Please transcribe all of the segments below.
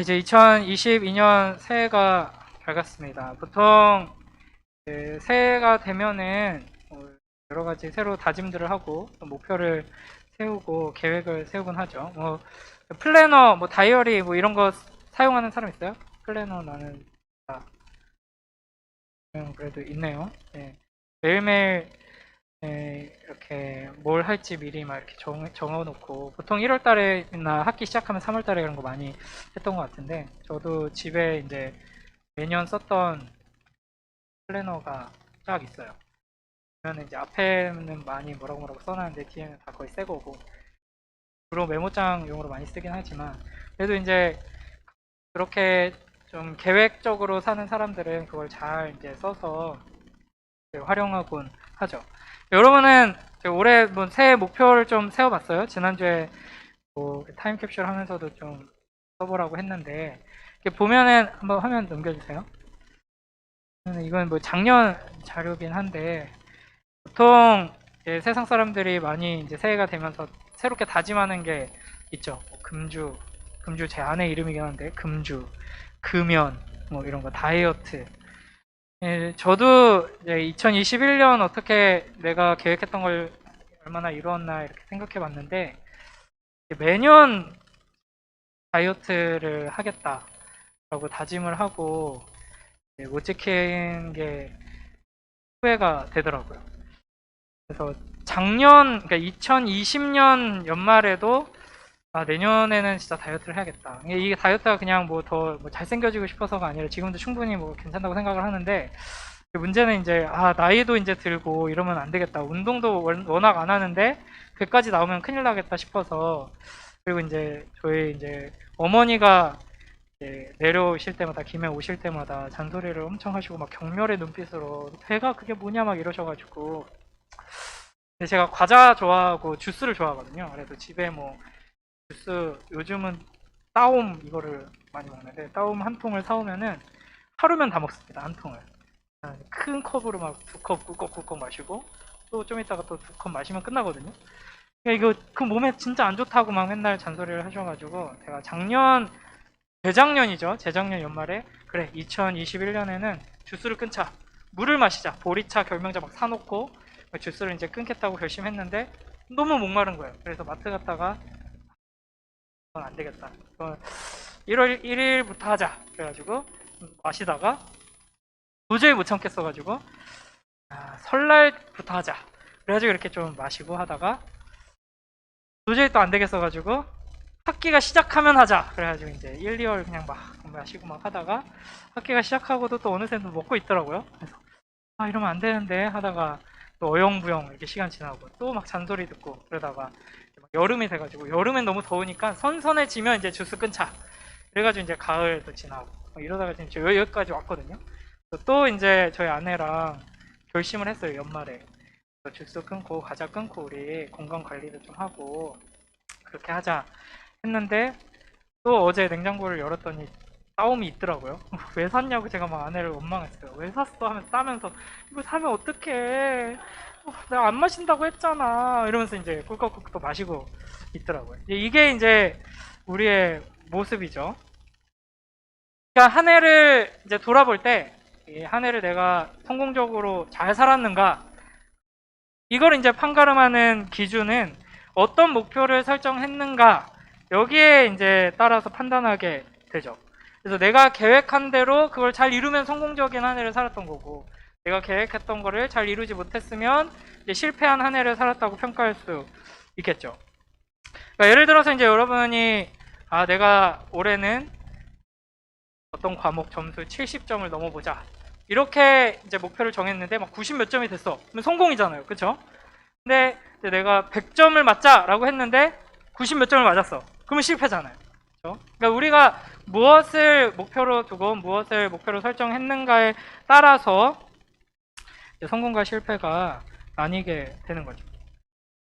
이제 2022년 새해가 밝았습니다. 보통 새해가 되면은 여러 가지 새로 다짐들을 하고 또 목표를 세우고 계획을 세우곤 하죠. 플래너, 다이어리 이런 거 사용하는 사람 있어요? 플래너 나는 그래도 있네요. 네. 매일매일 이렇게 뭘 할지 미리 막 이렇게 정해놓고 보통 1월 달에나 학기 시작하면 3월 달에 그런 거 많이 했던 것 같은데 저도 집에 이제 매년 썼던 플래너가 쫙 있어요. 그러면 이제 앞에는 많이 뭐라고 써놨는데 뒤에는 다 거의 새 거고 주로 메모장용으로 많이 쓰긴 하지만 그래도 이제 그렇게 좀 계획적으로 사는 사람들은 그걸 잘 이제 써서 활용하곤 하죠. 여러분은 올해 새해 목표를 좀 세워봤어요? 지난주에 타임캡슐 하면서도 좀 써보라고 했는데 보면은 한번 화면 넘겨주세요. 이건 작년 자료긴 한데 보통 세상 사람들이 많이 이제 새해가 되면서 새롭게 다짐하는 게 있죠. 금주 제 아내 이름이긴 한데 금주, 금연 이런 거 다이어트. 저도 2021년 어떻게 내가 계획했던 걸 얼마나 이루었나 이렇게 생각해 봤는데 매년 다이어트를 하겠다라고 다짐을 하고 못 지킨 게 후회가 되더라고요. 그래서 그러니까 2020년 연말에도 내년에는 진짜 다이어트를 해야겠다. 이게 다이어트가 그냥 더 잘생겨지고 싶어서가 아니라 지금도 충분히 괜찮다고 생각을 하는데 문제는 이제 나이도 이제 들고 이러면 안 되겠다. 운동도 워낙 안 하는데 100까지 나오면 큰일 나겠다 싶어서 그리고 이제 저희 이제 어머니가 이제 내려오실 때마다 김해 오실 때마다 잔소리를 엄청 하시고 막 경멸의 눈빛으로 배가 그게 뭐냐 막 이러셔가지고 근데 제가 과자 좋아하고 주스를 좋아하거든요. 그래서 집에 주스 요즘은 따옴 이거를 많이 먹는데 따옴 한 통을 사오면은 하루면 다 먹습니다. 한 통을 큰 컵으로 막 2컵 꿀꺽꿀꺽 마시고 또 좀 이따가 또 2컵 마시면 끝나거든요. 이거 그 몸에 진짜 안 좋다고 막 맨날 잔소리를 하셔가지고 제가 재작년 연말에 그래 2021년에는 주스를 끊자, 물을 마시자, 보리차 결명자 막 사놓고 주스를 이제 끊겠다고 결심했는데 너무 목마른 거예요. 그래서 마트 갔다가 안 되겠다. 1월 1일부터 하자. 그래가지고 마시다가 도저히 못 참겠어가지고 설날부터 하자. 그래가지고 이렇게 좀 마시고 하다가 도저히 또 안 되겠어가지고 학기가 시작하면 하자. 그래가지고 이제 1, 2월 그냥 막 마시고 막 하다가 학기가 시작하고도 또 어느새 또 먹고 있더라고요. 그래서 이러면 안 되는데 하다가 또 어영부영 이렇게 시간 지나고 또 막 잔소리 듣고 그러다가 여름이 돼가지고 여름엔 너무 더우니까 선선해지면 이제 주스 끊자. 그래가지고 이제 가을도 지나고 이러다가 지금 여기까지 왔거든요. 또 이제 저희 아내랑 결심을 했어요. 연말에 주스 끊고 과자 끊고 우리 건강 관리도 좀 하고 그렇게 하자 했는데 또 어제 냉장고를 열었더니 따옴이 있더라고요. 왜 샀냐고 제가 막 아내를 원망했어요. 왜 샀어? 하면서 싸면서 이거 사면 어떡해? 내가 안 마신다고 했잖아. 이러면서 이제 꿀꺽꿀꺽 또 마시고 있더라고요. 이게 이제 우리의 모습이죠. 그러니까 한 해를 이제 돌아볼 때 한 해를 내가 성공적으로 잘 살았는가 이걸 이제 판가름하는 기준은 어떤 목표를 설정했는가 여기에 이제 따라서 판단하게 되죠. 그래서 내가 계획한 대로 그걸 잘 이루면 성공적인 한 해를 살았던 거고 내가 계획했던 거를 잘 이루지 못했으면 이제 실패한 한 해를 살았다고 평가할 수 있겠죠. 그러니까 예를 들어서 이제 여러분이 내가 올해는 어떤 과목 점수 70점을 넘어보자 이렇게 이제 목표를 정했는데 막 90 몇 점이 됐어. 그러면 성공이잖아요. 그쵸? 근데 내가 100점을 맞자라고 했는데 90 몇 점을 맞았어. 그러면 실패잖아요. 그쵸? 그러니까 우리가 무엇을 목표로 두고 무엇을 목표로 설정했는가에 따라서 성공과 실패가 나뉘게 되는 거죠.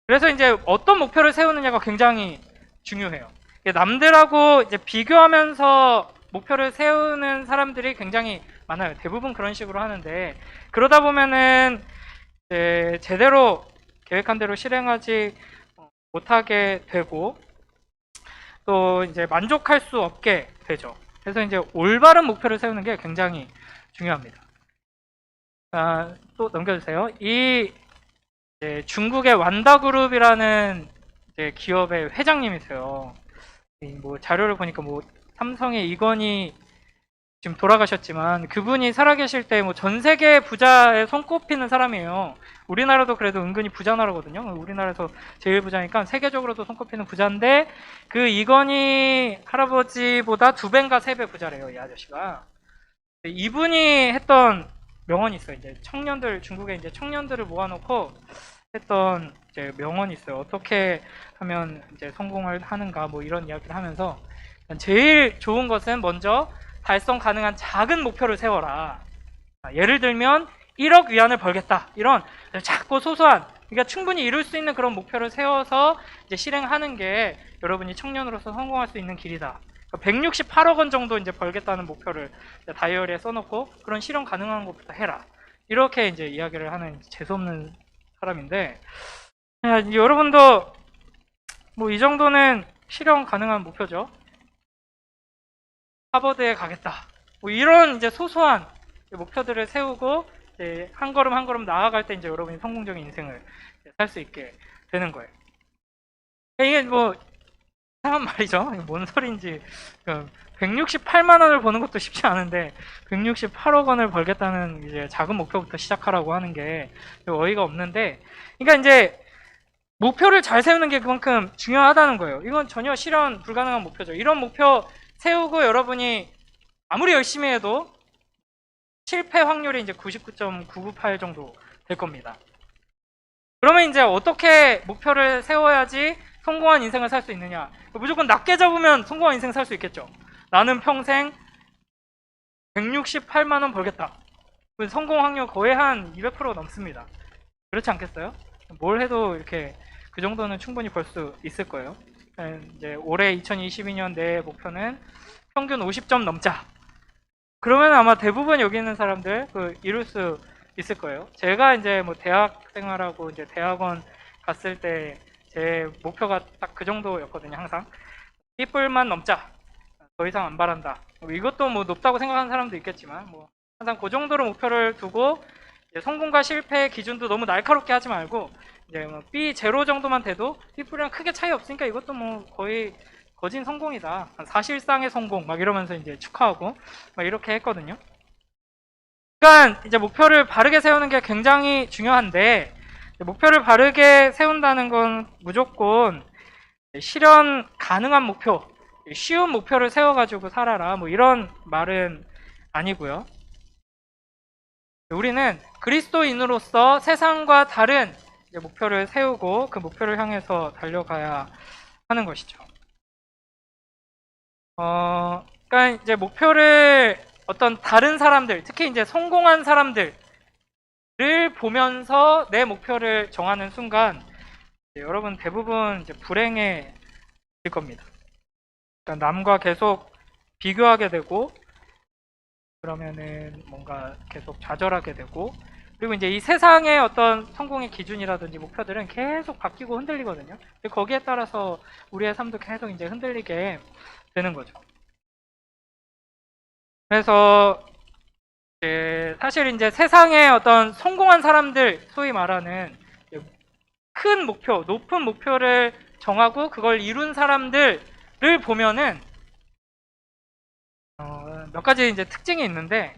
그래서 이제 어떤 목표를 세우느냐가 굉장히 중요해요. 남들하고 이제 비교하면서 목표를 세우는 사람들이 굉장히 많아요. 대부분 그런 식으로 하는데 그러다 보면은 제대로 계획한 대로 실행하지 못하게 되고 또 이제 만족할 수 없게 되죠. 그래서 이제 올바른 목표를 세우는 게 굉장히 중요합니다. 또 넘겨주세요. 이 중국의 완다그룹이라는 기업의 회장님이세요. 뭐 자료를 보니까 뭐 삼성의 이건희 지금 돌아가셨지만 그분이 살아계실 때 뭐 전 세계 부자에 손꼽히는 사람이에요. 우리나라도 그래도 은근히 부자 나라거든요. 우리나라에서 제일 부자니까 세계적으로도 손꼽히는 부자인데 그 이건희 할아버지보다 2배인가 3배 부자래요, 이 아저씨가. 이분이 했던 명언이 있어요. 이제 청년들, 중국의 이제 청년들을 모아놓고 했던 이제 명언이 있어요. 어떻게 하면 이제 성공을 하는가 뭐 이런 이야기를 하면서 제일 좋은 것은 먼저 달성 가능한 작은 목표를 세워라. 예를 들면 1억 위안을 벌겠다. 이런 작고 소소한, 그러니까 충분히 이룰 수 있는 그런 목표를 세워서 이제 실행하는 게 여러분이 청년으로서 성공할 수 있는 길이다. 168억 원 정도 이제 벌겠다는 목표를 다이어리에 써놓고 그런 실현 가능한 것부터 해라. 이렇게 이제 이야기를 하는 재수없는 사람인데, 여러분도 뭐 이 정도는 실현 가능한 목표죠. 하버드에 가겠다. 뭐 이런 이제 소소한 목표들을 세우고 이제 한 걸음 한 걸음 나아갈 때 이제 여러분이 성공적인 인생을 살 수 있게 되는 거예요. 이게 뭐 이상한 말이죠. 뭔 소리인지. 168만 원을 버는 것도 쉽지 않은데 168억 원을 벌겠다는 이제 작은 목표부터 시작하라고 하는 게 어이가 없는데, 그러니까 이제 목표를 잘 세우는 게 그만큼 중요하다는 거예요. 이건 전혀 실현 불가능한 목표죠. 이런 목표 세우고 여러분이 아무리 열심히 해도 실패 확률이 이제 99.998 정도 될 겁니다. 그러면 이제 어떻게 목표를 세워야지 성공한 인생을 살 수 있느냐? 무조건 낮게 잡으면 성공한 인생 살 수 있겠죠. 나는 평생 168만 원 벌겠다. 성공 확률 거의 한 200% 넘습니다. 그렇지 않겠어요? 뭘 해도 이렇게 그 정도는 충분히 벌 수 있을 거예요. 이제 올해 2022년 내 목표는 평균 50점 넘자. 그러면 아마 대부분 여기 있는 사람들 이룰 수 있을 거예요. 제가 이제 뭐 대학 생활하고 이제 대학원 갔을 때 제 목표가 딱 그 정도였거든요. 항상 B뿔만 넘자. 더 이상 안 바란다. 이것도 뭐 높다고 생각하는 사람도 있겠지만 뭐 항상 그 정도로 목표를 두고 성공과 실패의 기준도 너무 날카롭게 하지 말고 이제 뭐 B0 정도만 돼도 B뿔이랑 크게 차이 없으니까 이것도 뭐 거의 거진 성공이다. 사실상의 성공 막 이러면서 이제 축하하고 막 이렇게 했거든요. 그러니까 이제 목표를 바르게 세우는 게 굉장히 중요한데, 목표를 바르게 세운다는 건 무조건 실현 가능한 목표, 쉬운 목표를 세워가지고 살아라 뭐 이런 말은 아니고요. 우리는 그리스도인으로서 세상과 다른 목표를 세우고 그 목표를 향해서 달려가야 하는 것이죠. 그러니까 이제 목표를 어떤 다른 사람들, 특히 이제 성공한 사람들을 보면서 내 목표를 정하는 순간 여러분 대부분 이제 불행해질 겁니다. 그러니까 남과 계속 비교하게 되고 그러면은 뭔가 계속 좌절하게 되고, 그리고 이제 이 세상의 어떤 성공의 기준이라든지 목표들은 계속 바뀌고 흔들리거든요. 거기에 따라서 우리의 삶도 계속 이제 흔들리게 되는 거죠. 그래서 사실 이제 세상의 어떤 성공한 사람들, 소위 말하는 큰 목표, 높은 목표를 정하고 그걸 이룬 사람들을 보면은 몇 가지 이제 특징이 있는데,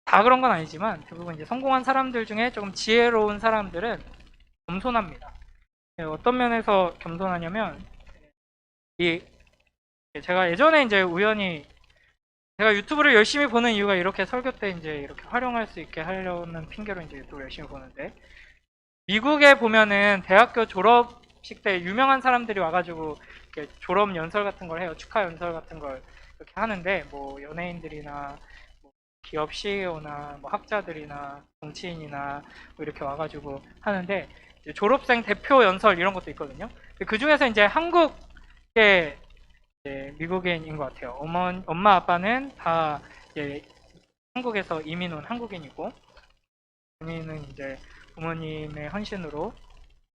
다 그런 건 아니지만 대부분 이제 성공한 사람들 중에 조금 지혜로운 사람들은 겸손합니다. 어떤 면에서 겸손하냐면, 제가 예전에 이제 우연히 제가 유튜브를 열심히 보는 이유가 이렇게 설교 때 이제 이렇게 활용할 수 있게 하려는 핑계로 이제 유튜브를 열심히 보는데, 미국에 보면은 대학교 졸업식 때 유명한 사람들이 와가지고 이렇게 졸업 연설 같은 걸 해요. 축하 연설 같은 걸 이렇게 하는데, 뭐 연예인들이나 뭐 기업 CEO나 뭐 학자들이나 정치인이나 뭐 이렇게 와가지고 하는데, 이제 졸업생 대표 연설 이런 것도 있거든요. 그 중에서 이제 한국의 미국인인 것 같아요. 엄마 아빠는 다 이제 한국에서 이민 온 한국인이고, 본인은 이제 부모님의 헌신으로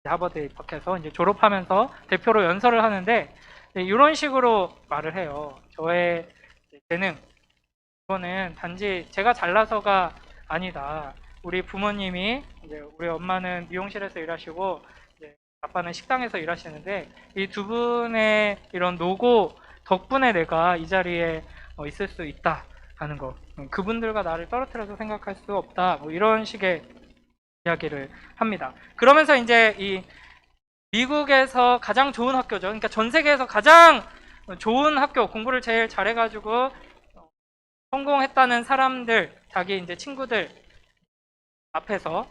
하버드에 입학해서 이제 졸업하면서 대표로 연설을 하는데 이런 식으로 말을 해요. 저의 재능, 이거는 단지 제가 잘나서가 아니다. 우리 부모님이 이제 우리 엄마는 미용실에서 일하시고 이제 아빠는 식당에서 일하시는데 이 두 분의 이런 노고 덕분에 내가 이 자리에 있을 수 있다 하는 거. 그분들과 나를 떨어뜨려서 생각할 수 없다. 뭐 이런 식의 이야기를 합니다. 그러면서 이제 이 미국에서 가장 좋은 학교죠. 그러니까 전 세계에서 가장 좋은 학교, 공부를 제일 잘해가지고 성공했다는 사람들, 자기 이제 친구들 앞에서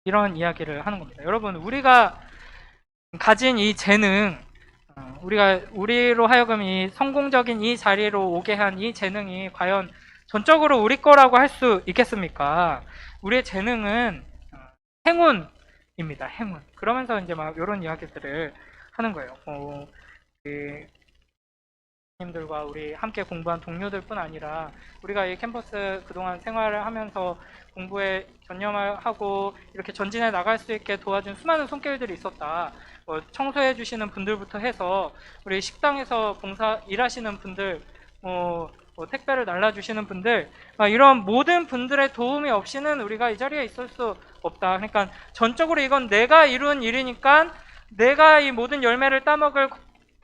이런 이야기를 하는 겁니다. 여러분, 우리가 가진 이 재능, 우리로 하여금 이 성공적인 이 자리로 오게 한 이 재능이 과연 전적으로 우리 거라고 할 수 있겠습니까? 우리의 재능은 행운입니다. 행운. 그러면서 이제 막 이런 이야기들을 하는 거예요. 님들과 우리 함께 공부한 동료들뿐 아니라 우리가 이 캠퍼스 그동안 생활을 하면서 공부에 전념하고 이렇게 전진해 나갈 수 있게 도와준 수많은 손길들이 있었다. 청소해 주시는 분들부터 해서 우리 식당에서 일하시는 분들, 택배를 날라주시는 분들, 이런 모든 분들의 도움이 없이는 우리가 이 자리에 있을 수 없다. 그러니까 전적으로 이건 내가 이룬 일이니까 내가 이 모든 열매를 따먹을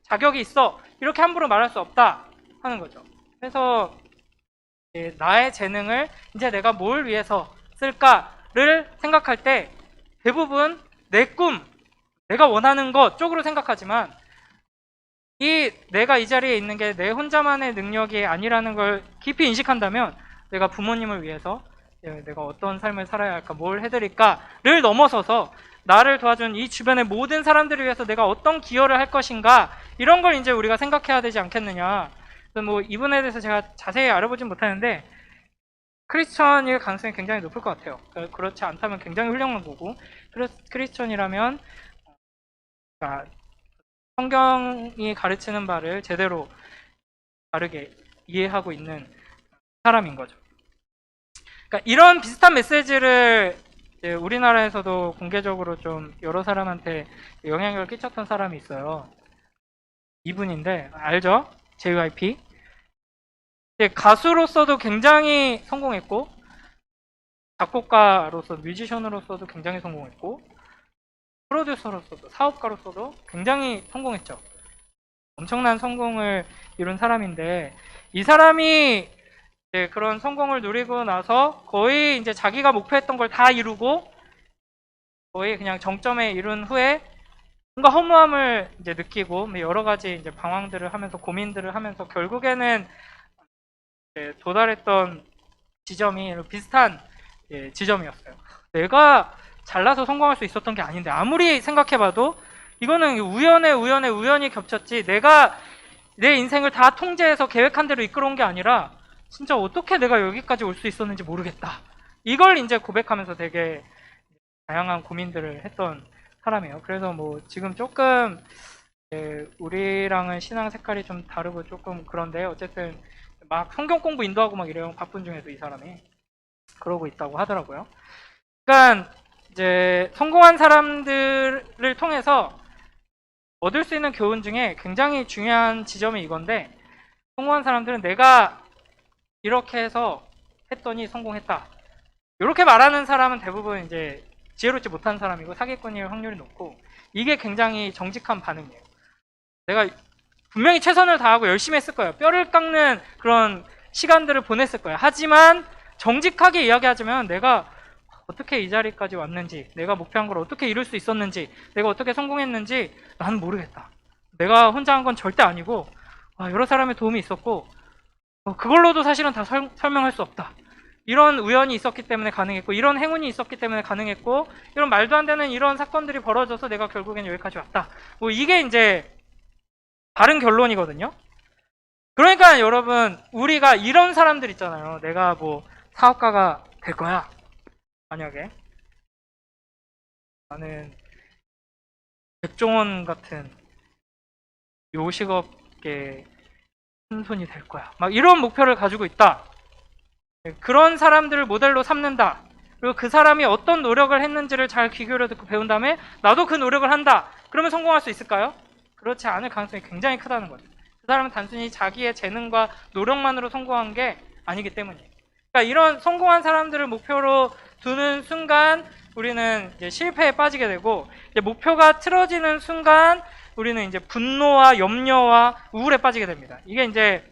자격이 있어. 이렇게 함부로 말할 수 없다 하는 거죠. 그래서 나의 재능을 이제 내가 뭘 위해서 쓸까를 생각할 때 대부분 내 꿈, 내가 원하는 것 쪽으로 생각하지만 내가 이 자리에 있는 게 내 혼자만의 능력이 아니라는 걸 깊이 인식한다면 내가 부모님을 위해서 내가 어떤 삶을 살아야 할까, 뭘 해드릴까를 넘어서서 나를 도와준 이 주변의 모든 사람들을 위해서 내가 어떤 기여를 할 것인가, 이런 걸 이제 우리가 생각해야 되지 않겠느냐. 뭐 이분에 대해서 제가 자세히 알아보진 못하는데 크리스천일 가능성이 굉장히 높을 것 같아요. 그렇지 않다면 굉장히 훌륭한 거고, 크리스천이라면 성경이 가르치는 바를 제대로 바르게 이해하고 있는 사람인 거죠. 그러니까 이런 비슷한 메시지를 우리나라에서도 공개적으로 좀 여러 사람한테 영향력을 끼쳤던 사람이 있어요. 이분인데 알죠? JYP. 가수로서도 굉장히 성공했고, 작곡가로서, 뮤지션으로서도 굉장히 성공했고, 프로듀서로서도, 사업가로서도 굉장히 성공했죠. 엄청난 성공을 이룬 사람인데, 이 사람이 그런 성공을 누리고 나서 거의 이제 자기가 목표했던 걸 다 이루고 거의 그냥 정점에 이룬 후에 뭔가 허무함을 이제 느끼고 여러 가지 이제 방황들을 하면서 고민들을 하면서 결국에는 도달했던 지점이 비슷한 지점이었어요. 내가 잘나서 성공할 수 있었던 게 아닌데, 아무리 생각해봐도 이거는 우연히 겹쳤지 내가 내 인생을 다 통제해서 계획한 대로 이끌어온 게 아니라 진짜 어떻게 내가 여기까지 올 수 있었는지 모르겠다. 이걸 이제 고백하면서 되게 다양한 고민들을 했던 사람이에요. 그래서 뭐 지금 조금 우리랑은 신앙 색깔이 좀 다르고 조금 그런데 어쨌든 막 성경 공부 인도하고 막 이래요. 바쁜 중에도 이 사람이 그러고 있다고 하더라고요. 그러니까 이제 성공한 사람들을 통해서 얻을 수 있는 교훈 중에 굉장히 중요한 지점이 이건데, 성공한 사람들은 내가 이렇게 해서 했더니 성공했다, 이렇게 말하는 사람은 대부분 이제 지혜롭지 못한 사람이고 사기꾼일 확률이 높고, 이게 굉장히 정직한 반응이에요. 내가 분명히 최선을 다하고 열심히 했을 거예요. 뼈를 깎는 그런 시간들을 보냈을 거예요. 하지만 정직하게 이야기하자면 내가 어떻게 이 자리까지 왔는지, 내가 목표한 걸 어떻게 이룰 수 있었는지, 내가 어떻게 성공했는지 난 모르겠다. 내가 혼자 한 건 절대 아니고 여러 사람의 도움이 있었고 그걸로도 사실은 다 설명할 수 없다. 이런 우연이 있었기 때문에 가능했고, 이런 행운이 있었기 때문에 가능했고, 이런 말도 안 되는 이런 사건들이 벌어져서 내가 결국엔 여기까지 왔다. 뭐 이게 이제 다른 결론이거든요. 그러니까 여러분, 우리가 이런 사람들 있잖아요. 내가 뭐 사업가가 될 거야. 만약에 나는 백종원 같은 요식업계 큰손이 될 거야. 막 이런 목표를 가지고 있다. 그런 사람들을 모델로 삼는다. 그리고 그 사람이 어떤 노력을 했는지를 잘 귀 기울여 듣고 배운 다음에 나도 그 노력을 한다. 그러면 성공할 수 있을까요? 그렇지 않을 가능성이 굉장히 크다는 거죠. 그 사람은 단순히 자기의 재능과 노력만으로 성공한 게 아니기 때문이에요. 그러니까 이런 성공한 사람들을 목표로 두는 순간 우리는 이제 실패에 빠지게 되고, 이제 목표가 틀어지는 순간 우리는 이제 분노와 염려와 우울에 빠지게 됩니다. 이게 이제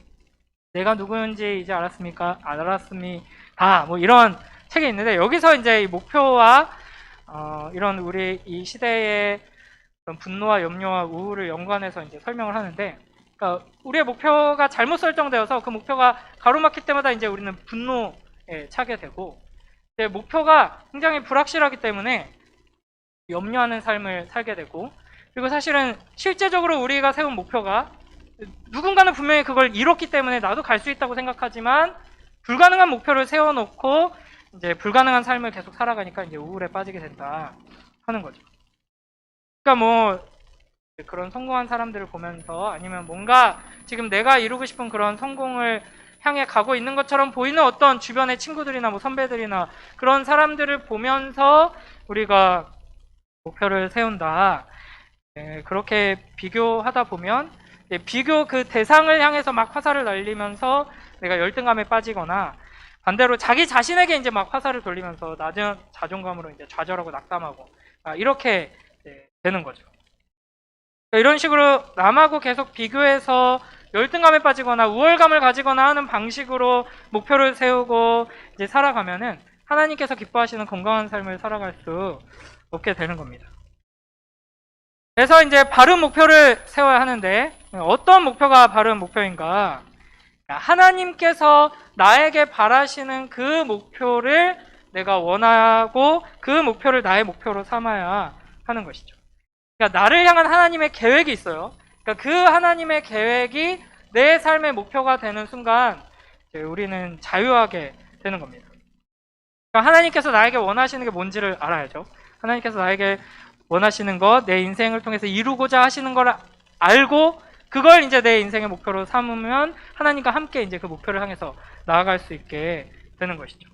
내가 누구인지 이제 알았습니까? 알았습니다. 뭐 이런 책이 있는데, 여기서 이제 이 목표와 이런 우리 이 시대의 분노와 염려와 우울을 연관해서 이제 설명을 하는데, 그러니까 우리의 목표가 잘못 설정되어서 그 목표가 가로막힐 때마다 이제 우리는 분노에 차게 되고, 이제 목표가 굉장히 불확실하기 때문에 염려하는 삶을 살게 되고, 그리고 사실은 실제적으로 우리가 세운 목표가 누군가는 분명히 그걸 이뤘기 때문에 나도 갈 수 있다고 생각하지만 불가능한 목표를 세워놓고 이제 불가능한 삶을 계속 살아가니까 이제 우울에 빠지게 된다 하는 거죠. 그러니까 뭐 그런 성공한 사람들을 보면서, 아니면 뭔가 지금 내가 이루고 싶은 그런 성공을 향해 가고 있는 것처럼 보이는 어떤 주변의 친구들이나 뭐 선배들이나 그런 사람들을 보면서 우리가 목표를 세운다. 그렇게 비교하다 보면 비교 그 대상을 향해서 막 화살을 날리면서 내가 열등감에 빠지거나, 반대로 자기 자신에게 이제 막 화살을 돌리면서 낮은 자존감으로 이제 좌절하고 낙담하고 이렇게 되는 거죠. 이런 식으로 남하고 계속 비교해서 열등감에 빠지거나 우월감을 가지거나 하는 방식으로 목표를 세우고 이제 살아가면은 하나님께서 기뻐하시는 건강한 삶을 살아갈 수 없게 되는 겁니다. 그래서 이제 바른 목표를 세워야 하는데, 어떤 목표가 바른 목표인가? 하나님께서 나에게 바라시는 그 목표를 내가 원하고 그 목표를 나의 목표로 삼아야 하는 것이죠. 그러니까 나를 향한 하나님의 계획이 있어요. 그러니까 그 하나님의 계획이 내 삶의 목표가 되는 순간 우리는 자유하게 되는 겁니다. 그러니까 하나님께서 나에게 원하시는 게 뭔지를 알아야죠. 하나님께서 나에게 원하시는 것, 내 인생을 통해서 이루고자 하시는 걸 알고 그걸 이제 내 인생의 목표로 삼으면 하나님과 함께 이제 그 목표를 향해서 나아갈 수 있게 되는 것이죠.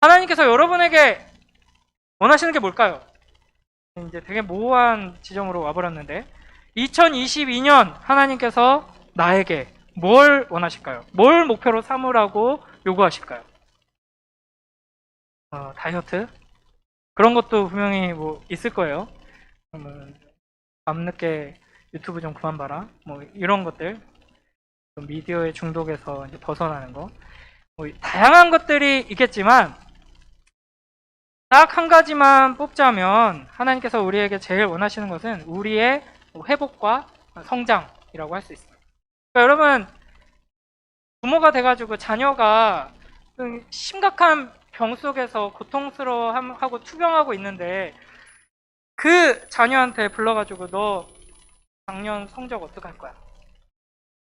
하나님께서 여러분에게 원하시는 게 뭘까요? 이제 되게 모호한 지점으로 와버렸는데, 2022년 하나님께서 나에게 뭘 원하실까요? 뭘 목표로 삼으라고 요구하실까요? 다이어트? 그런 것도 분명히 뭐 있을 거예요. 밤늦게 유튜브 좀 그만 봐라. 뭐 이런 것들, 미디어의 중독에서 이제 벗어나는 거, 뭐 다양한 것들이 있겠지만 딱 한 가지만 뽑자면 하나님께서 우리에게 제일 원하시는 것은 우리의 회복과 성장이라고 할 수 있습니다. 그러니까 여러분, 부모가 돼가지고 자녀가 심각한 병 속에서 고통스러워하고 투병하고 있는데 그 자녀한테 불러가지고 너 작년 성적 어떻게 할 거야?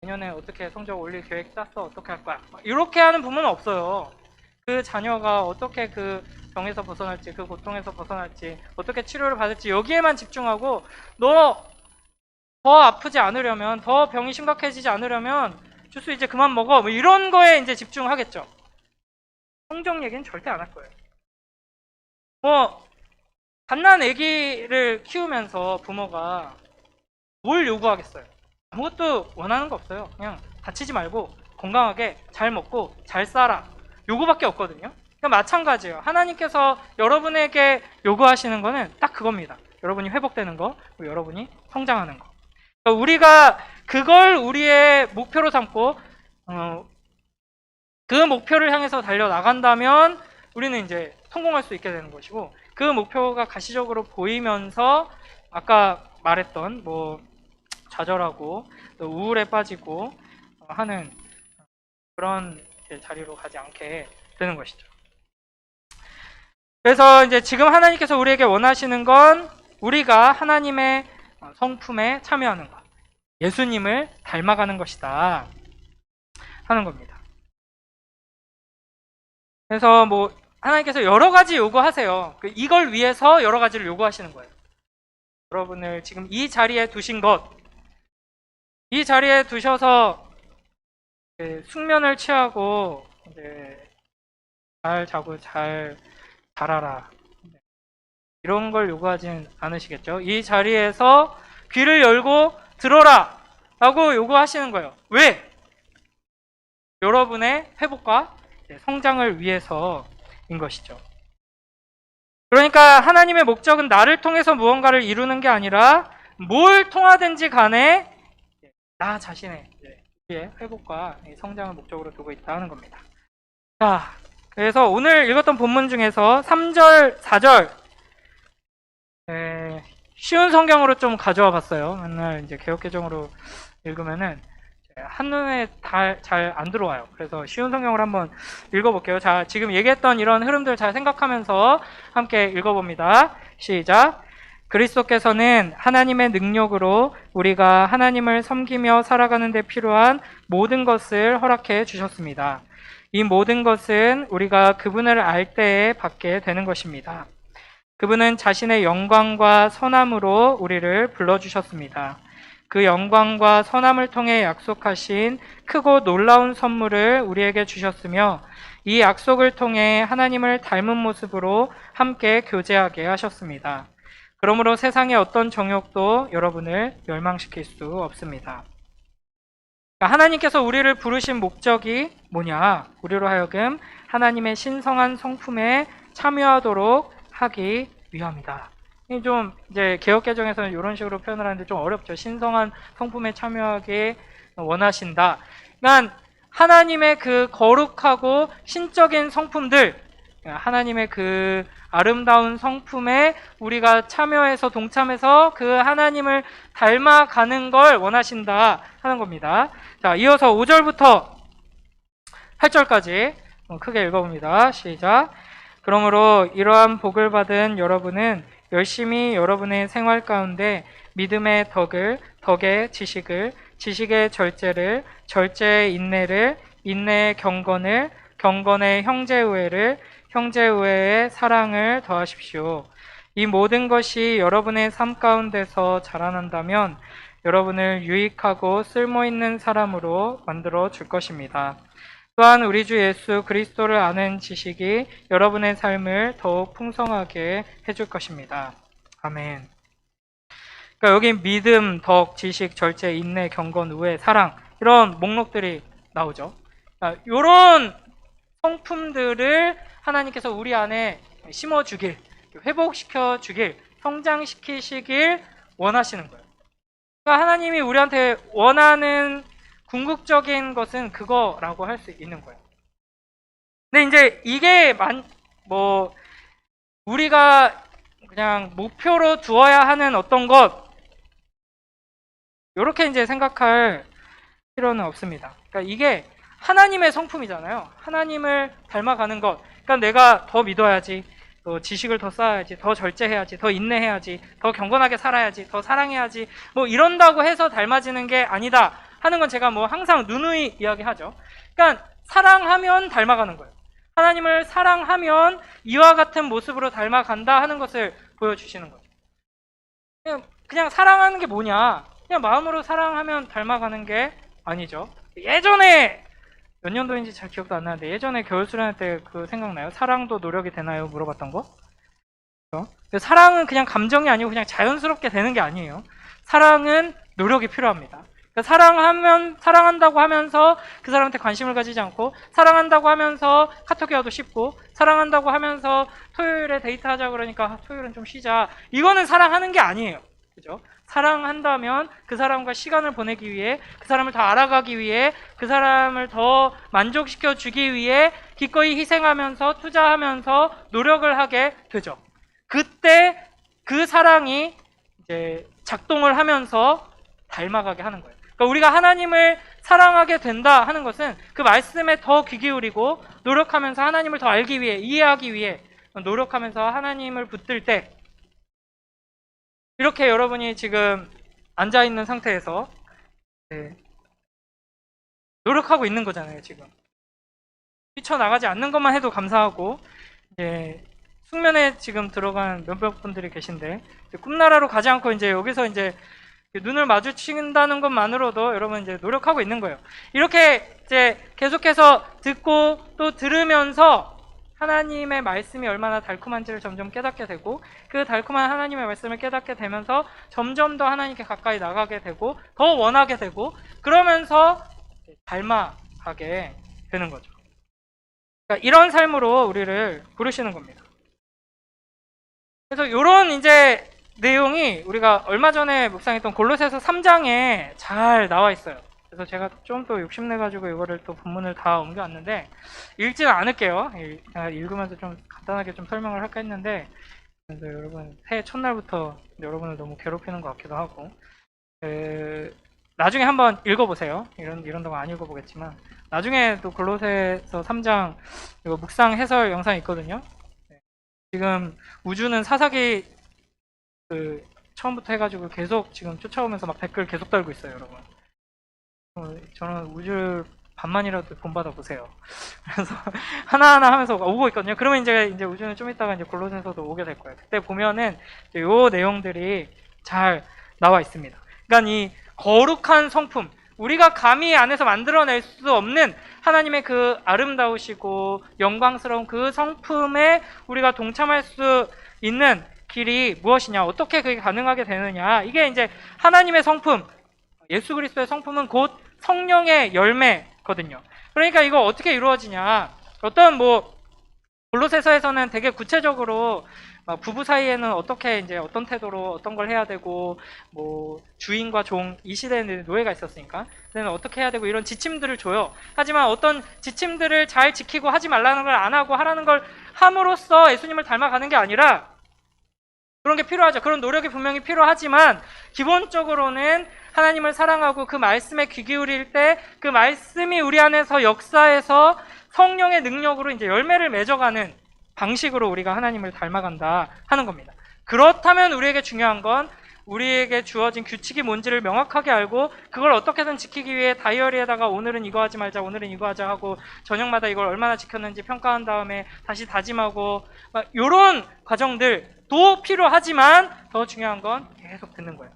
내년에 어떻게 성적 올릴 계획 짰어? 어떻게 할 거야? 이렇게 하는 부모는 없어요. 그 자녀가 어떻게 그 병에서 벗어날지, 그 고통에서 벗어날지, 어떻게 치료를 받을지 여기에만 집중하고, 너 더 아프지 않으려면, 더 병이 심각해지지 않으려면 주스 이제 그만 먹어, 뭐 이런 거에 이제 집중하겠죠. 성적 얘기는 절대 안 할 거예요. 뭐 갓난 아기를 키우면서 부모가 뭘 요구하겠어요? 아무것도 원하는 거 없어요. 그냥 다치지 말고 건강하게 잘 먹고 잘 살아, 요거밖에 없거든요. 그러니까 마찬가지예요. 하나님께서 여러분에게 요구하시는 거는 딱 그겁니다. 여러분이 회복되는 거, 그리고 여러분이 성장하는 거. 그러니까 우리가 그걸 우리의 목표로 삼고 그 목표를 향해서 달려나간다면 우리는 이제 성공할 수 있게 되는 것이고, 그 목표가 가시적으로 보이면서 아까 말했던 뭐 좌절하고 또 우울에 빠지고 하는 그런 자리로 가지 않게 되는 것이죠. 그래서 이제 지금 하나님께서 우리에게 원하시는 건 우리가 하나님의 성품에 참여하는 것, 예수님을 닮아가는 것이다 하는 겁니다. 그래서 뭐 하나님께서 여러 가지 요구하세요. 이걸 위해서 여러 가지를 요구하시는 거예요. 여러분을 지금 이 자리에 두신 것, 이 자리에 두셔서 숙면을 취하고 이제 잘 자고 잘 잘하라. 이런 걸 요구하진 않으시겠죠? 이 자리에서 귀를 열고 들어라! 라고 요구하시는 거예요. 왜? 여러분의 회복과 성장을 위해서인 것이죠. 그러니까 하나님의 목적은 나를 통해서 무언가를 이루는 게 아니라 뭘 통하든지 간에 나 자신의 회복과 성장을 목적으로 두고 있다는 겁니다. 자, 그래서 오늘 읽었던 본문 중에서 3절, 4절 쉬운 성경으로 좀 가져와 봤어요. 맨날 이제 개역개정으로 읽으면은 한눈에 잘 안 들어와요. 그래서 쉬운 성경으로 한번 읽어볼게요. 자, 지금 얘기했던 이런 흐름들 잘 생각하면서 함께 읽어봅니다. 시작. 그리스도께서는 하나님의 능력으로 우리가 하나님을 섬기며 살아가는 데 필요한 모든 것을 허락해 주셨습니다. 이 모든 것은 우리가 그분을 알 때에 받게 되는 것입니다. 그분은 자신의 영광과 선함으로 우리를 불러주셨습니다. 그 영광과 선함을 통해 약속하신 크고 놀라운 선물을 우리에게 주셨으며 이 약속을 통해 하나님을 닮은 모습으로 함께 교제하게 하셨습니다. 그러므로 세상의 어떤 정욕도 여러분을 멸망시킬 수 없습니다. 하나님께서 우리를 부르신 목적이 뭐냐? 우리로 하여금 하나님의 신성한 성품에 참여하도록 하기 위함이다. 좀 이제 개역개정에서는 이런 식으로 표현을 하는데 좀 어렵죠. 신성한 성품에 참여하기 원하신다. 그러니까 하나님의 그 거룩하고 신적인 성품들, 하나님의 그 아름다운 성품에 우리가 참여해서 동참해서 그 하나님을 닮아가는 걸 원하신다 하는 겁니다. 자, 이어서 5절부터 8절까지 크게 읽어봅니다. 시작. 그러므로 이러한 복을 받은 여러분은 열심히 여러분의 생활 가운데 믿음의 덕을, 덕의 지식을, 지식의 절제를, 절제의 인내를, 인내의 경건을, 경건의 형제우애를, 형제우애의 사랑을 더하십시오. 이 모든 것이 여러분의 삶 가운데서 자라난다면 여러분을 유익하고 쓸모있는 사람으로 만들어 줄 것입니다. 또한 우리 주 예수 그리스도를 아는 지식이 여러분의 삶을 더욱 풍성하게 해줄 것입니다. 아멘. 그러니까 여기 믿음, 덕, 지식, 절제, 인내, 경건, 우애, 사랑 이런 목록들이 나오죠. 그러니까 이런 성품들을 하나님께서 우리 안에 심어주길, 회복시켜주길, 성장시키시길 원하시는 거예요. 그러니까 하나님이 우리한테 원하는 궁극적인 것은 그거라고 할 수 있는 거예요. 근데 이제 이게 우리가 그냥 목표로 두어야 하는 어떤 것, 이렇게 이제 생각할 필요는 없습니다. 그러니까 이게 하나님의 성품이잖아요. 하나님을 닮아가는 것. 그러니까 내가 더 믿어야지, 더 지식을 더 쌓아야지, 더 절제해야지, 더 인내해야지, 더 경건하게 살아야지, 더 사랑해야지, 이런다고 해서 닮아지는 게 아니다 하는 건 제가 항상 누누이 이야기하죠. 그러니까 사랑하면 닮아가는 거예요. 하나님을 사랑하면 이와 같은 모습으로 닮아간다 하는 것을 보여주시는 거예요. 그냥 사랑하는 게 뭐냐? 그냥 마음으로 사랑하면 닮아가는 게 아니죠. 예전에 몇 년도인지 잘 기억도 안 나는데 예전에 겨울 수련회 때 그 생각나요? 사랑도 노력이 되나요? 물어봤던 거? 사랑은 그냥 감정이 아니고 그냥 자연스럽게 되는 게 아니에요. 사랑은 노력이 필요합니다. 그러니까 사랑한다고 하면서 그 사람한테 관심을 가지지 않고, 사랑한다고 하면서 카톡이 와도 쉽고, 사랑한다고 하면서 토요일에 데이트하자 그러니까 토요일은 좀 쉬자. 이거는 사랑하는 게 아니에요. 그죠? 사랑한다면 그 사람과 시간을 보내기 위해, 그 사람을 더 알아가기 위해, 그 사람을 더 만족시켜 주기 위해 기꺼이 희생하면서 투자하면서 노력을 하게 되죠. 그때 그 사랑이 이제 작동을 하면서 닮아가게 하는 거예요. 그러니까 우리가 하나님을 사랑하게 된다 하는 것은 그 말씀에 더 귀 기울이고 노력하면서 하나님을 더 알기 위해, 이해하기 위해 노력하면서 하나님을 붙들 때, 이렇게 여러분이 지금 앉아있는 상태에서 노력하고 있는 거잖아요. 지금 뛰쳐나가지 않는 것만 해도 감사하고, 숙면에 지금 들어간 몇몇 분들이 계신데 꿈나라로 가지 않고 이제 여기서 이제 눈을 마주친다는 것만으로도 여러분 이제 노력하고 있는 거예요. 이렇게 이제 계속해서 듣고 또 들으면서 하나님의 말씀이 얼마나 달콤한지를 점점 깨닫게 되고, 그 달콤한 하나님의 말씀을 깨닫게 되면서 점점 더 하나님께 가까이 나가게 되고 더 원하게 되고, 그러면서 닮아가게 되는 거죠. 그러니까 이런 삶으로 우리를 부르시는 겁니다. 그래서 이런 이제 내용이 우리가 얼마 전에 묵상했던 골로새서 3장에 잘 나와 있어요. 그래서 제가 좀 또 욕심내가지고 이거를 또 본문을 다 옮겨왔는데, 읽지는 않을게요. 읽으면서 좀 간단하게 좀 설명을 할까 했는데, 그래서 여러분 새해 첫날부터 여러분을 너무 괴롭히는 것 같기도 하고, 나중에 한번 읽어보세요. 이런 동안 안 읽어보겠지만, 나중에 또 골로새서 3장 이거 묵상 해설 영상이 있거든요. 지금 우주는 사사기 처음부터 해가지고 계속 지금 쫓아오면서 막 댓글 계속 달고 있어요, 여러분. 저는 우주를 반만이라도 본받아 보세요. 그래서 하나하나 하면서 오고 있거든요. 그러면 이제 우주는 좀 이따가 이제 골로새서도 오게 될 거예요. 그때 보면은 요 내용들이 잘 나와 있습니다. 그러니까 이 거룩한 성품, 우리가 감히 안에서 만들어낼 수 없는 하나님의 그 아름다우시고 영광스러운 그 성품에 우리가 동참할 수 있는 길이 무엇이냐, 어떻게 그게 가능하게 되느냐, 이게 이제 하나님의 성품, 예수 그리스도의 성품은 곧 성령의 열매거든요. 그러니까 이거 어떻게 이루어지냐, 어떤 골로새서에서는 되게 구체적으로 부부 사이에는 어떻게 이제 어떤 태도로 어떤 걸 해야 되고, 주인과 종, 이 시대에는 노예가 있었으니까 그때는 어떻게 해야 되고 이런 지침들을 줘요. 하지만 어떤 지침들을 잘 지키고 하지 말라는 걸 안 하고 하라는 걸 함으로써 예수님을 닮아가는 게 아니라, 그런 게 필요하죠. 그런 노력이 분명히 필요하지만 기본적으로는 하나님을 사랑하고 그 말씀에 귀 기울일 때 그 말씀이 우리 안에서 역사해서 성령의 능력으로 이제 열매를 맺어가는 방식으로 우리가 하나님을 닮아간다 하는 겁니다. 그렇다면 우리에게 중요한 건 우리에게 주어진 규칙이 뭔지를 명확하게 알고 그걸 어떻게든 지키기 위해 다이어리에다가 오늘은 이거 하지 말자, 오늘은 이거 하자 하고 저녁마다 이걸 얼마나 지켰는지 평가한 다음에 다시 다짐하고, 이런 과정들도 필요하지만 더 중요한 건 계속 듣는 거예요.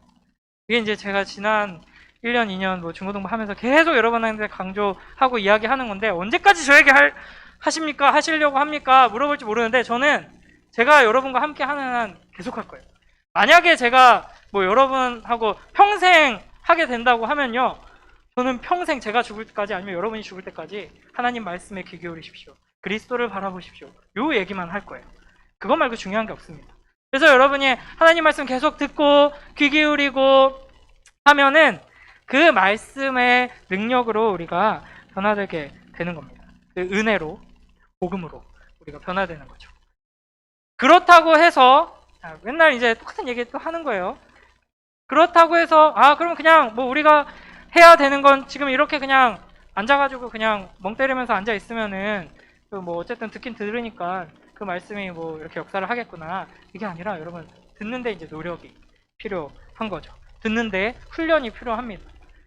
이게 이제 제가 지난 1년, 2년 중고등부 하면서 계속 여러분한테 강조하고 이야기하는 건데, 언제까지 저에게 하십니까? 하시려고 합니까? 물어볼지 모르는데, 저는 제가 여러분과 함께 하는 한 계속 할 거예요. 만약에 제가 여러분하고 평생 하게 된다고 하면요, 저는 평생 제가 죽을 때까지 아니면 여러분이 죽을 때까지 하나님 말씀에 귀 기울이십시오, 그리스도를 바라보십시오, 요 얘기만 할 거예요. 그거 말고 중요한 게 없습니다. 그래서 여러분이 하나님 말씀 계속 듣고 귀 기울이고 하면은 그 말씀의 능력으로 우리가 변화되게 되는 겁니다. 그 은혜로, 복음으로 우리가 변화되는 거죠. 그렇다고 해서 맨날 이제 똑같은 얘기 또 하는 거예요. 그렇다고 해서 그럼 그냥 우리가 해야 되는 건 지금 이렇게 그냥 앉아가지고 그냥 멍 때리면서 앉아 있으면은 어쨌든 듣긴 들으니까 그 말씀이 이렇게 역사를 하겠구나, 이게 아니라 여러분, 듣는데 이제 노력이 필요한 거죠. 듣는데 훈련이 필요합니다.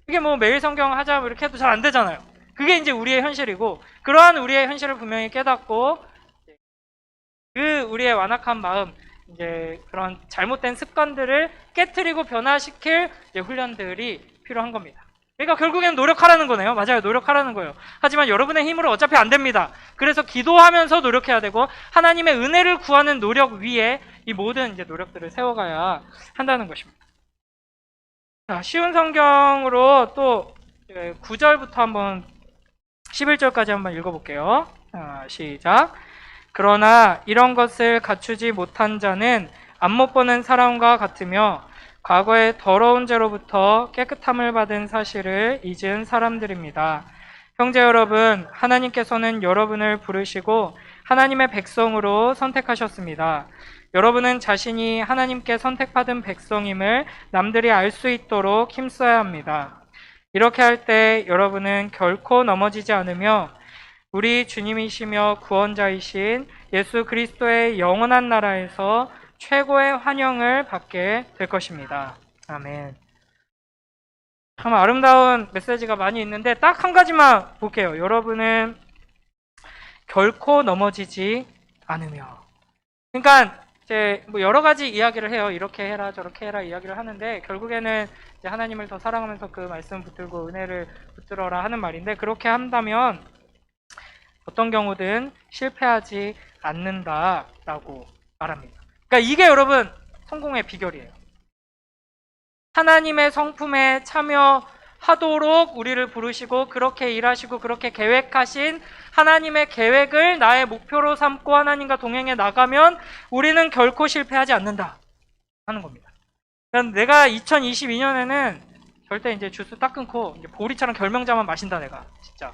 이게 매일 성경 하자 이렇게 해도 잘 안 되잖아요. 그게 이제 우리의 현실이고, 그러한 우리의 현실을 분명히 깨닫고 그 우리의 완악한 마음, 이제 그런 잘못된 습관들을 깨트리고 변화시킬 이제 훈련들이 필요한 겁니다. 그러니까 결국에는 노력하라는 거네요. 맞아요, 노력하라는 거예요. 하지만 여러분의 힘으로 어차피 안 됩니다. 그래서 기도하면서 노력해야 되고 하나님의 은혜를 구하는 노력 위에 이 모든 이제 노력들을 세워가야 한다는 것입니다. 자, 쉬운 성경으로 또 9절부터 한번 11절까지 한번 읽어볼게요. 시작. 그러나 이런 것을 갖추지 못한 자는 안못 보는 사람과 같으며 과거의 더러운 죄로부터 깨끗함을 받은 사실을 잊은 사람들입니다. 형제 여러분, 하나님께서는 여러분을 부르시고 하나님의 백성으로 선택하셨습니다. 여러분은 자신이 하나님께 선택받은 백성임을 남들이 알 수 있도록 힘써야 합니다. 이렇게 할 때 여러분은 결코 넘어지지 않으며 우리 주님이시며 구원자이신 예수 그리스도의 영원한 나라에서 최고의 환영을 받게 될 것입니다. 아멘. 참 아름다운 메시지가 많이 있는데 딱 한 가지만 볼게요. 여러분은 결코 넘어지지 않으며. 그러니까 이제 여러 가지 이야기를 해요. 이렇게 해라 저렇게 해라 이야기를 하는데, 결국에는 이제 하나님을 더 사랑하면서 그 말씀 붙들고 은혜를 붙들어라 하는 말인데, 그렇게 한다면 어떤 경우든 실패하지 않는다라고 말합니다. 그러니까 이게 여러분 성공의 비결이에요. 하나님의 성품에 참여하도록 우리를 부르시고 그렇게 일하시고 그렇게 계획하신 하나님의 계획을 나의 목표로 삼고 하나님과 동행해 나가면 우리는 결코 실패하지 않는다 하는 겁니다. 그러니까 내가 2022년에는 절대 이제 주스 딱 끊고 이제 보리차랑 결명자만 마신다. 내가 진짜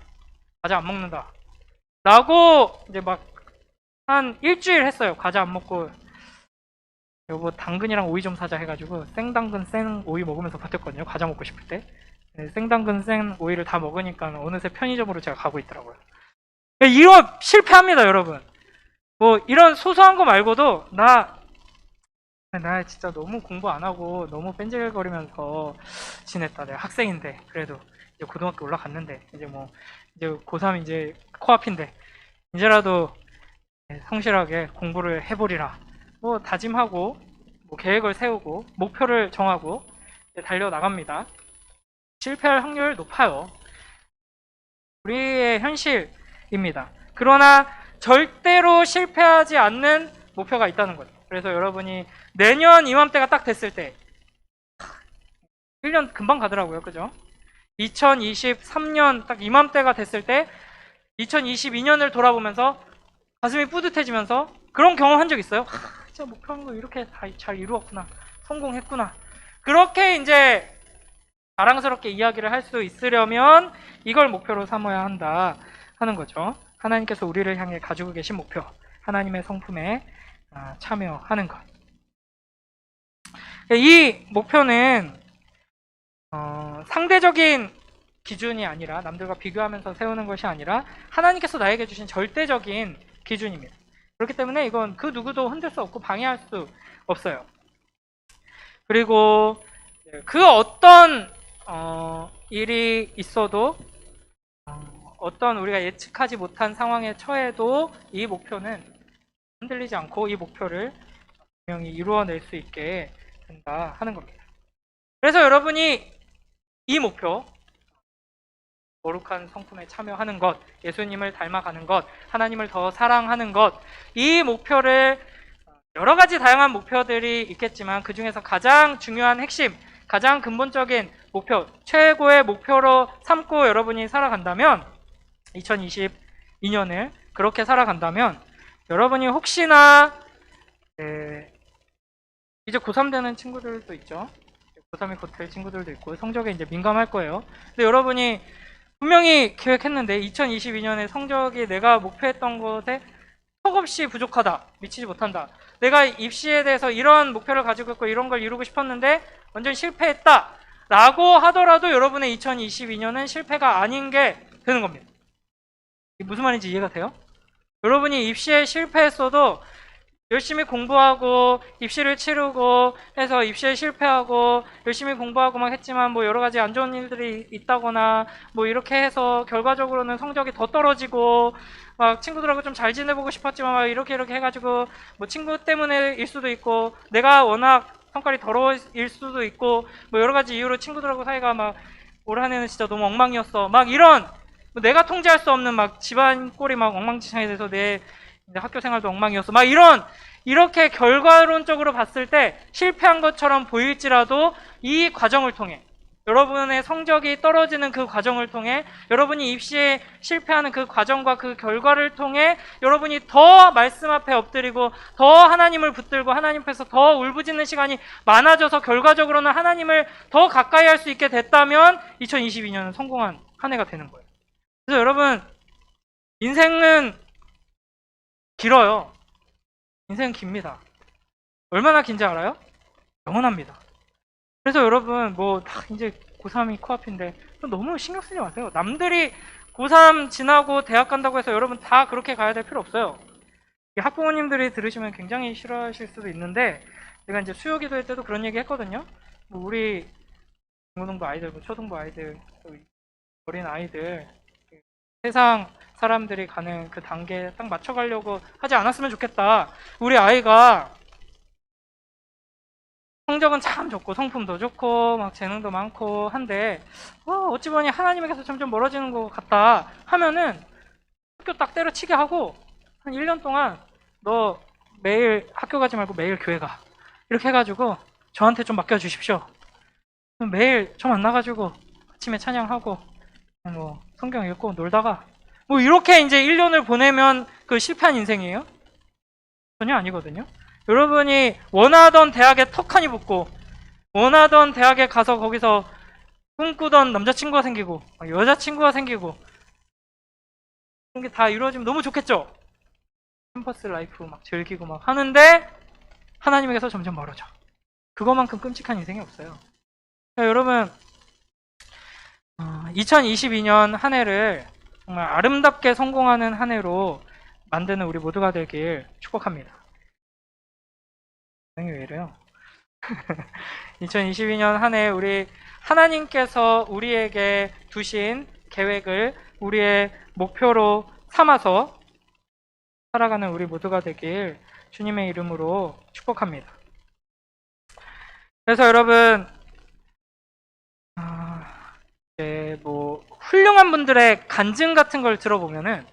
과자 안 먹는다 라고 이제 막 한 일주일 했어요. 과자 안 먹고 여보 당근이랑 오이 좀 사자 해가지고 생당근 생 오이 먹으면서 버텼거든요. 과자 먹고 싶을 때. 네, 생당근 생 오이를 다 먹으니까 어느새 편의점으로 제가 가고 있더라고요. 이런 실패합니다 여러분. 뭐 이런 소소한 거 말고도 나 진짜 너무 공부 안 하고 너무 뺀질거리면서 지냈다. 내가 학생인데 그래도 이제 고등학교 올라갔는데 이제 뭐 이제 고3 이제 코앞인데 이제라도 성실하게 공부를 해보리라. 뭐 다짐하고 뭐 계획을 세우고 목표를 정하고 달려 나갑니다. 실패할 확률 높아요. 우리의 현실입니다. 그러나 절대로 실패하지 않는 목표가 있다는 거죠. 그래서 여러분이 내년 이맘때가 딱 됐을 때 1년 금방 가더라고요. 그죠? 2023년 딱 이맘때가 됐을 때 2022년을 돌아보면서 가슴이 뿌듯해지면서 그런 경험 한 적 있어요? 진짜 목표한 거 이렇게 다 잘 이루었구나. 성공했구나. 그렇게 이제 자랑스럽게 이야기를 할 수 있으려면 이걸 목표로 삼아야 한다 하는 거죠. 하나님께서 우리를 향해 가지고 계신 목표, 하나님의 성품에 참여하는 것. 이 목표는 상대적인 기준이 아니라 남들과 비교하면서 세우는 것이 아니라 하나님께서 나에게 주신 절대적인 기준입니다. 그렇기 때문에 이건 그 누구도 흔들 수 없고 방해할 수 없어요. 그리고 그 어떤 일이 있어도 어떤 우리가 예측하지 못한 상황에 처해도 이 목표는 흔들리지 않고 이 목표를 분명히 이루어낼 수 있게 된다 하는 겁니다. 그래서 여러분이 이 목표, 거룩한 성품에 참여하는 것, 예수님을 닮아가는 것, 하나님을 더 사랑하는 것, 이 목표를 여러 가지 다양한 목표들이 있겠지만 그 중에서 가장 중요한 핵심, 가장 근본적인 목표, 최고의 목표로 삼고 여러분이 살아간다면 2022년을 그렇게 살아간다면 여러분이 혹시나 이제 고3 되는 친구들도 있죠. 고3이 곧 될 친구들도 있고 성적에 이제 민감할 거예요. 근데 여러분이 분명히 계획했는데 2022년에 성적이 내가 목표했던 것에 턱없이 부족하다, 미치지 못한다. 내가 입시에 대해서 이런 목표를 가지고 있고 이런 걸 이루고 싶었는데 완전 실패했다 라고 하더라도 여러분의 2022년은 실패가 아닌 게 되는 겁니다. 무슨 말인지 이해가 돼요? 여러분이 입시에 실패했어도 열심히 공부하고 입시를 치르고 해서 입시에 실패하고 열심히 공부하고 막 했지만 뭐 여러 가지 안 좋은 일들이 있다거나 뭐 이렇게 해서 결과적으로는 성적이 더 떨어지고 막 친구들하고 좀 잘 지내보고 싶었지만 막 이렇게 해가지고 뭐 친구 때문에일 수도 있고 내가 워낙 성깔이 더러워일 수도 있고 뭐 여러 가지 이유로 친구들하고 사이가 막 올 한 해는 진짜 너무 엉망이었어 막 이런 뭐 내가 통제할 수 없는 막 집안 꼴이 막 엉망진창이 돼서 내 학교 생활도 엉망이었어 막 이렇게 결과론적으로 봤을 때 실패한 것처럼 보일지라도 이 과정을 통해 여러분의 성적이 떨어지는 그 과정을 통해 여러분이 입시에 실패하는 그 과정과 그 결과를 통해 여러분이 더 말씀 앞에 엎드리고 더 하나님을 붙들고 하나님 앞에서 더 울부짖는 시간이 많아져서 결과적으로는 하나님을 더 가까이 할 수 있게 됐다면 2022년은 성공한 한 해가 되는 거예요. 그래서 여러분 인생은 길어요. 인생은 깁니다. 얼마나 긴지 알아요? 영원합니다. 그래서 여러분 뭐 이제 고3이 코앞인데 너무 신경 쓰지 마세요. 남들이 고3 지나고 대학 간다고 해서 여러분 다 그렇게 가야 될 필요 없어요. 학부모님들이 들으시면 굉장히 싫어하실 수도 있는데 제가 이제 수요 기도회 때도 그런 얘기 했거든요. 우리 중고등부 아이들, 초등부 아이들, 어린 아이들 세상 사람들이 가는 그 단계에 딱 맞춰가려고 하지 않았으면 좋겠다. 우리 아이가 성적은 참 좋고 성품도 좋고 막 재능도 많고 한데 어찌 보니 하나님에게서 점점 멀어지는 것 같다 하면은 학교 딱 때려치게 하고 한 1년 동안 너 매일 학교 가지 말고 매일 교회 가. 이렇게 해가지고 저한테 좀 맡겨주십시오. 매일 저 만나가지고 아침에 찬양하고 뭐 성경 읽고 놀다가 뭐 이렇게 이제 1년을 보내면 그 실패한 인생이에요? 전혀 아니거든요. 여러분이 원하던 대학에 턱하니 붙고 원하던 대학에 가서 거기서 꿈꾸던 남자친구가 생기고 여자친구가 생기고 그런 게 다 이루어지면 너무 좋겠죠? 캠퍼스 라이프 막 즐기고 막 하는데 하나님에게서 점점 멀어져. 그거만큼 끔찍한 인생이 없어요. 그러니까 여러분 2022년 한 해를 정말 아름답게 성공하는 한 해로 만드는 우리 모두가 되길 축복합니다. 왜 이래요? 2022년 한 해 우리 하나님께서 우리에게 두신 계획을 우리의 목표로 삼아서 살아가는 우리 모두가 되길 주님의 이름으로 축복합니다. 그래서 여러분 뭐 훌륭한 분들의 간증 같은 걸 들어보면은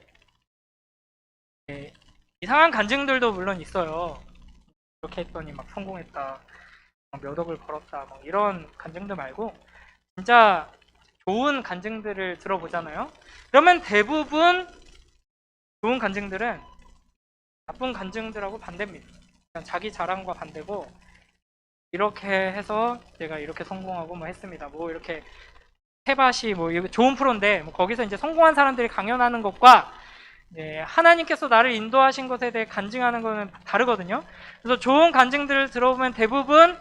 이상한 간증들도 물론 있어요. 이렇게 했더니 막 성공했다, 몇 억을 벌었다, 뭐 이런 간증들 말고 진짜 좋은 간증들을 들어보잖아요. 그러면 대부분 좋은 간증들은 나쁜 간증들하고 반대입니다. 그냥 자기 자랑과 반대고 이렇게 해서 내가 이렇게 성공하고 뭐 했습니다. 뭐 이렇게 해밭이 뭐 좋은 프로인데 뭐 거기서 이제 성공한 사람들이 강연하는 것과 하나님께서 나를 인도하신 것에 대해 간증하는 것은 다르거든요. 그래서 좋은 간증들을 들어보면 대부분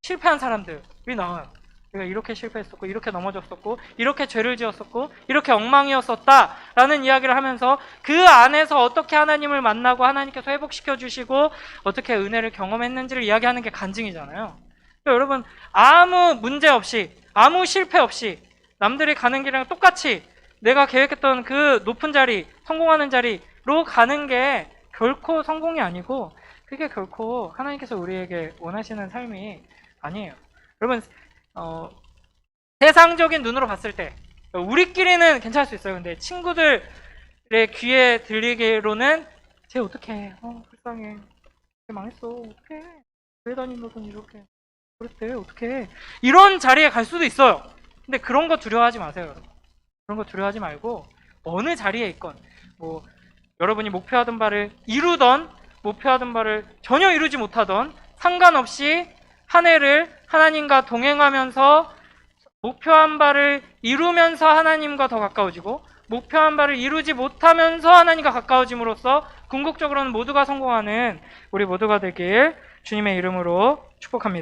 실패한 사람들이 나와요. 내가 이렇게 실패했었고 이렇게 넘어졌었고 이렇게 죄를 지었었고 이렇게 엉망이었었다 라는 이야기를 하면서 그 안에서 어떻게 하나님을 만나고 하나님께서 회복시켜 주시고 어떻게 은혜를 경험했는지를 이야기하는 게 간증이잖아요. 그러니까 여러분 아무 문제 없이 아무 실패 없이 남들이 가는 길이랑 똑같이 내가 계획했던 그 높은 자리, 성공하는 자리로 가는 게 결코 성공이 아니고 그게 결코 하나님께서 우리에게 원하시는 삶이 아니에요. 여러분 세상적인 눈으로 봤을 때 우리끼리는 괜찮을 수 있어요. 근데 친구들의 귀에 들리기로는 쟤 어떡해, 불쌍해, 쟤 망했어, 어떡해, 왜 다니노든 이렇게 그랬대, 어떡해, 이런 자리에 갈 수도 있어요. 근데 그런 거 두려워하지 마세요. 여러분. 그런 거 두려워하지 말고 어느 자리에 있건 뭐 여러분이 목표하던 바를 이루던 목표하던 바를 전혀 이루지 못하던 상관없이 한 해를 하나님과 동행하면서 목표한 바를 이루면서 하나님과 더 가까워지고 목표한 바를 이루지 못하면서 하나님과 가까워짐으로써 궁극적으로는 모두가 성공하는 우리 모두가 되길 주님의 이름으로 축복합니다.